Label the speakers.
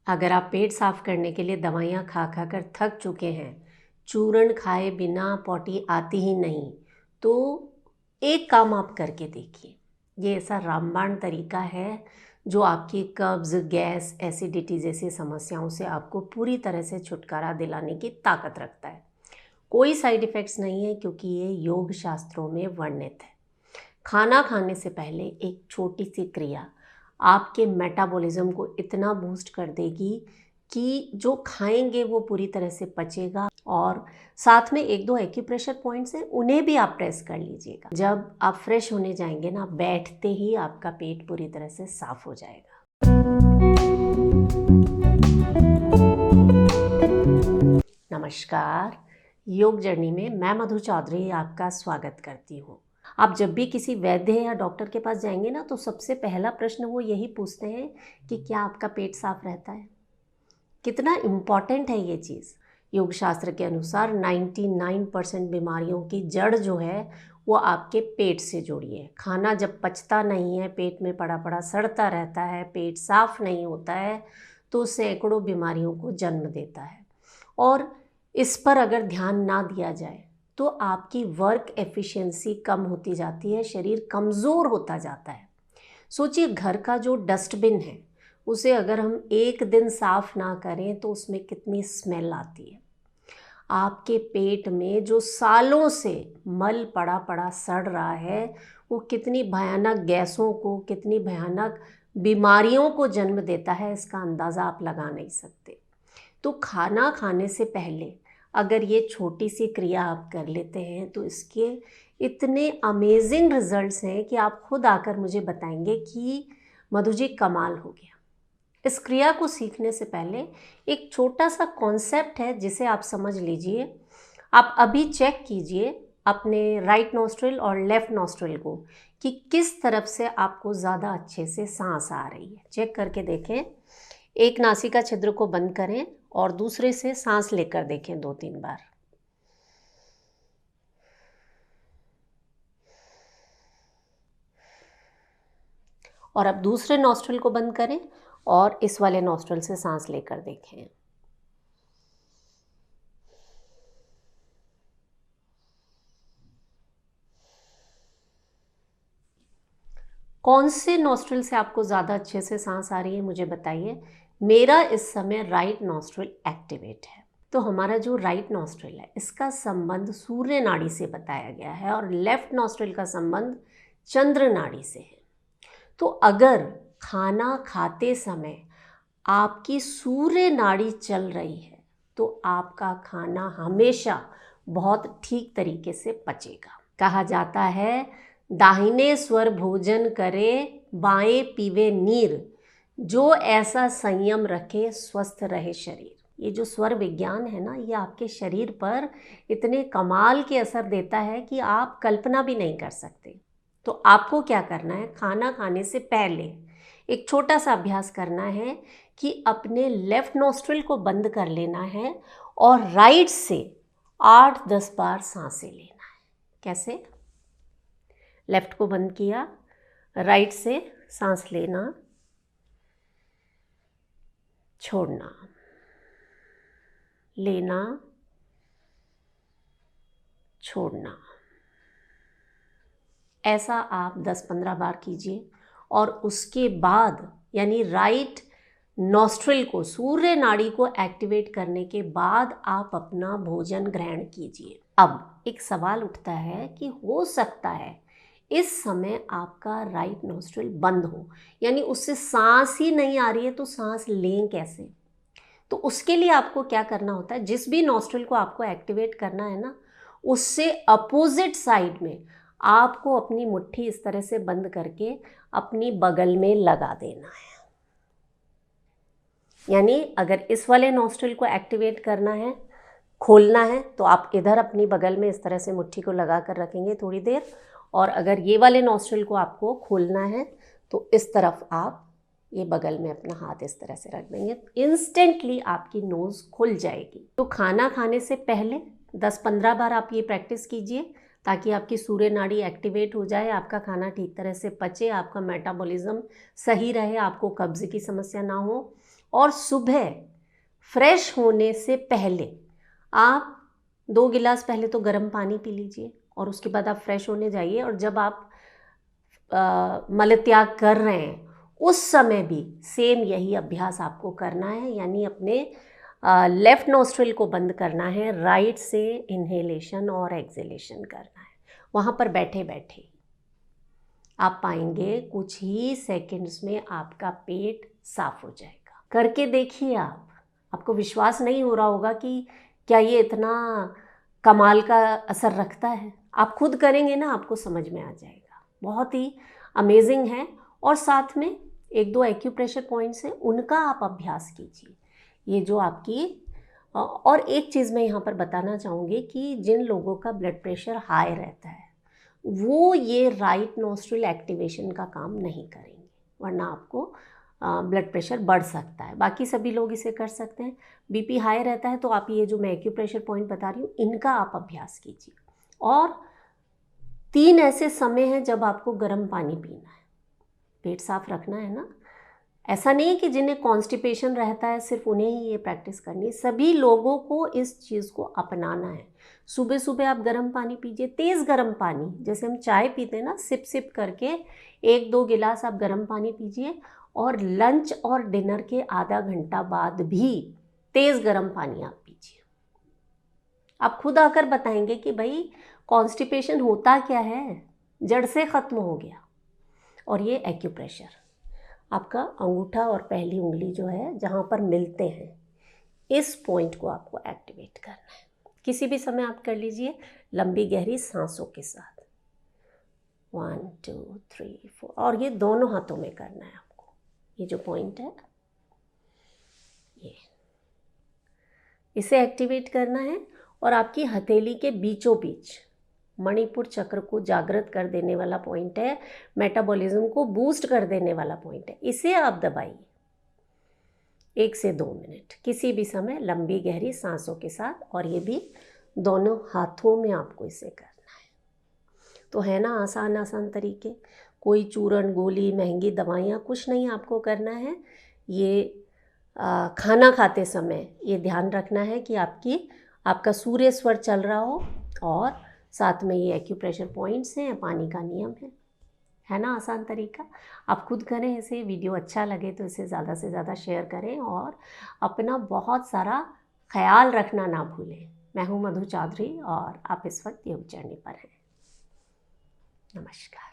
Speaker 1: अगर आप पेट साफ करने के लिए दवाइयाँ खा खा कर थक चुके हैं, चूरन खाए बिना पॉटी आती ही नहीं, तो एक काम आप करके देखिए। ये ऐसा रामबाण तरीका है जो आपकी कब्ज़, गैस, एसिडिटी जैसी समस्याओं से आपको पूरी तरह से छुटकारा दिलाने की ताकत रखता है। कोई साइड इफ़ेक्ट्स नहीं है क्योंकि ये योग शास्त्रों में वर्णित है। खाना खाने से पहले एक छोटी सी क्रिया आपके मेटाबॉलिज्म को इतना बूस्ट कर देगी कि जो खाएंगे वो पूरी तरह से पचेगा। और साथ में एक दो एक्यूप्रेशर पॉइंट्स हैं, उन्हें भी आप प्रेस कर लीजिएगा। जब आप फ्रेश होने जाएंगे ना, बैठते ही आपका पेट पूरी तरह से साफ हो जाएगा। नमस्कार, योग जर्नी में मैं मधु चौधरी आपका स्वागत करती हूँ। आप जब भी किसी वैद्य या डॉक्टर के पास जाएंगे ना, तो सबसे पहला प्रश्न वो यही पूछते हैं कि क्या आपका पेट साफ रहता है। कितना इम्पॉर्टेंट है ये चीज़। योग शास्त्र के अनुसार 99% बीमारियों की जड़ जो है वो आपके पेट से जुड़ी है। खाना जब पचता नहीं है, पेट में पड़ा पड़ा सड़ता रहता है, पेट साफ नहीं होता है, तो सैकड़ों बीमारियों को जन्म देता है। और इस पर अगर ध्यान ना दिया जाए तो आपकी वर्क एफिशिएंसी कम होती जाती है, शरीर कमज़ोर होता जाता है। सोचिए, घर का जो डस्टबिन है उसे अगर हम एक दिन साफ ना करें तो उसमें कितनी स्मेल आती है। आपके पेट में जो सालों से मल पड़ा पड़ा सड़ रहा है वो कितनी भयानक गैसों को, कितनी भयानक बीमारियों को जन्म देता है, इसका अंदाज़ा आप लगा नहीं सकते। तो खाना खाने से पहले अगर ये छोटी सी क्रिया आप कर लेते हैं तो इसके इतने अमेजिंग रिजल्ट्स हैं कि आप खुद आकर मुझे बताएंगे कि मधु जी कमाल हो गया। इस क्रिया को सीखने से पहले एक छोटा सा कॉन्सेप्ट है जिसे आप समझ लीजिए। आप अभी चेक कीजिए अपने राइट नॉस्ट्रिल और लेफ़्ट नॉस्ट्रिल को कि किस तरफ से आपको ज़्यादा अच्छे से सांस आ रही है। चेक करके देखें। एक नासिका छिद्र को बंद करें और दूसरे से सांस लेकर देखें 2-3 बार। और अब दूसरे नॉस्ट्रिल को बंद करें और इस वाले नॉस्ट्रिल से सांस लेकर देखें। कौन से नॉस्ट्रिल से आपको ज़्यादा अच्छे से सांस आ रही है मुझे बताइए। मेरा इस समय राइट नॉस्ट्रिल एक्टिवेट है। तो हमारा जो राइट नॉस्ट्रिल है इसका संबंध सूर्य नाड़ी से बताया गया है और लेफ्ट नॉस्ट्रिल का संबंध चंद्र नाड़ी से है। तो अगर खाना खाते समय आपकी सूर्य नाड़ी चल रही है तो आपका खाना हमेशा बहुत ठीक तरीके से पचेगा। कहा जाता है, दाहिने स्वर भोजन करे, बाएं पीवे नीर, जो ऐसा संयम रखे स्वस्थ रहे शरीर। ये जो स्वर विज्ञान है ना, ये आपके शरीर पर इतने कमाल के असर देता है कि आप कल्पना भी नहीं कर सकते। तो आपको क्या करना है, खाना खाने से पहले एक छोटा सा अभ्यास करना है कि अपने लेफ्ट नॉस्ट्रिल को बंद कर लेना है और राइट से 8-10 बार सांसें लेना है। कैसे? लेफ्ट को बंद किया, राइट से सांस लेना, छोड़ना, लेना, छोड़ना। ऐसा आप 10-15 बार कीजिए और उसके बाद यानी राइट नॉस्ट्रिल को, सूर्य नाड़ी को एक्टिवेट करने के बाद आप अपना भोजन ग्रहण कीजिए। अब एक सवाल उठता है कि हो सकता है इस समय आपका राइट नॉस्ट्रिल बंद हो, यानी उससे सांस ही नहीं आ रही है, तो सांस लें कैसे? तो उसके लिए आपको क्या करना होता है, जिस भी नॉस्ट्रिल को आपको एक्टिवेट करना है ना, उससे अपोजिट साइड में आपको अपनी मुट्ठी इस तरह से बंद करके अपनी बगल में लगा देना है। यानी अगर इस वाले नॉस्ट्रिल को एक्टिवेट करना है, खोलना है, तो आप इधर अपनी बगल में इस तरह से मुट्ठी को लगा कर रखेंगे थोड़ी देर, और अगर ये वाले नॉस्ट्रिल को आपको खोलना है तो इस तरफ आप ये बगल में अपना हाथ इस तरह से रख देंगे। इंस्टेंटली आपकी नोज़ खुल जाएगी। तो खाना खाने से पहले 10-15 बार आप ये प्रैक्टिस कीजिए। ताकि आपकी सूर्य नाड़ी एक्टिवेट हो जाए, आपका खाना ठीक तरह से पचे, आपका मेटाबॉलिज्म सही रहे, आपको कब्ज़ की समस्या ना हो। और सुबह फ्रेश होने से पहले आप 2 गिलास पहले तो गर्म पानी पी लीजिए और उसके बाद आप फ्रेश होने जाइए। और जब आप मलत्याग कर रहे हैं उस समय भी सेम यही अभ्यास आपको करना है, यानी अपने लेफ़्ट नोस्ट्रिल को बंद करना है, राइट से इन्हेलेशन और एक्सहेलेशन करना है। वहाँ पर बैठे बैठे आप पाएंगे कुछ ही सेकंड्स में आपका पेट साफ हो जाएगा। करके देखिए आपको विश्वास नहीं हो रहा होगा कि क्या ये इतना कमाल का असर रखता है। आप खुद करेंगे ना, आपको समझ में आ जाएगा, बहुत ही अमेजिंग है। और साथ में 1-2 एक्यूप्रेशर पॉइंट्स हैं, उनका आप अभ्यास कीजिए। ये जो आपकी और एक चीज़ मैं यहाँ पर बताना चाहूँगी कि जिन लोगों का ब्लड प्रेशर हाई रहता है वो ये राइट नोस्ट्रिल एक्टिवेशन का काम नहीं करेंगे, वरना आपको ब्लड प्रेशर बढ़ सकता है। बाकी सभी लोग इसे कर सकते हैं। बीपी हाई रहता है तो आप ये जो मैं एक्यूप्रेशर पॉइंट बता रही हूँ इनका आप अभ्यास कीजिए। और 3 ऐसे समय हैं जब आपको गर्म पानी पीना है, पेट साफ रखना है ना। ऐसा नहीं कि जिन्हें कॉन्स्टिपेशन रहता है सिर्फ उन्हें ही ये प्रैक्टिस करनी है, सभी लोगों को इस चीज़ को अपनाना है। सुबह सुबह आप गर्म पानी पीजिए, तेज़ गर्म पानी, जैसे हम चाय पीते हैं ना, सिप सिप करके 1-2 गिलास आप गर्म पानी पीजिए। और लंच और डिनर के आधा घंटा बाद भी तेज़ गर्म पानी आप पीजिए। आप खुद आकर बताएंगे कि भाई कॉन्स्टिपेशन होता क्या है, जड़ से ख़त्म हो गया। और ये एक्यूप्रेशर, आपका अंगूठा और पहली उंगली जो है जहाँ पर मिलते हैं, इस पॉइंट को आपको एक्टिवेट करना है। किसी भी समय आप कर लीजिए, लंबी गहरी सांसों के साथ। 1 2 3 4, और ये दोनों हाथों में करना है आपको। ये जो पॉइंट है ये, इसे एक्टिवेट करना है। और आपकी हथेली के बीचों बीच मणिपुर चक्र को जागृत कर देने वाला पॉइंट है, मेटाबॉलिज्म को बूस्ट कर देने वाला पॉइंट है। इसे आप दबाइए 1 से 2 मिनट किसी भी समय, लंबी गहरी सांसों के साथ। और ये भी दोनों हाथों में आपको इसे करना है। तो है ना आसान आसान तरीके, कोई चूरन गोली महंगी दवाइयाँ कुछ नहीं आपको करना है। ये खाना खाते समय ये ध्यान रखना है कि आपका सूर्य स्वर चल रहा हो, और साथ में ये एक्यूप्रेशर पॉइंट्स हैं, पानी का नियम है ना आसान तरीका। आप खुद करें इसे। वीडियो अच्छा लगे तो इसे ज़्यादा से ज़्यादा शेयर करें और अपना बहुत सारा ख्याल रखना ना भूलें। मैं हूँ मधु चौधरी और आप इस वक्त योग जर्नी पर हैं। नमस्कार।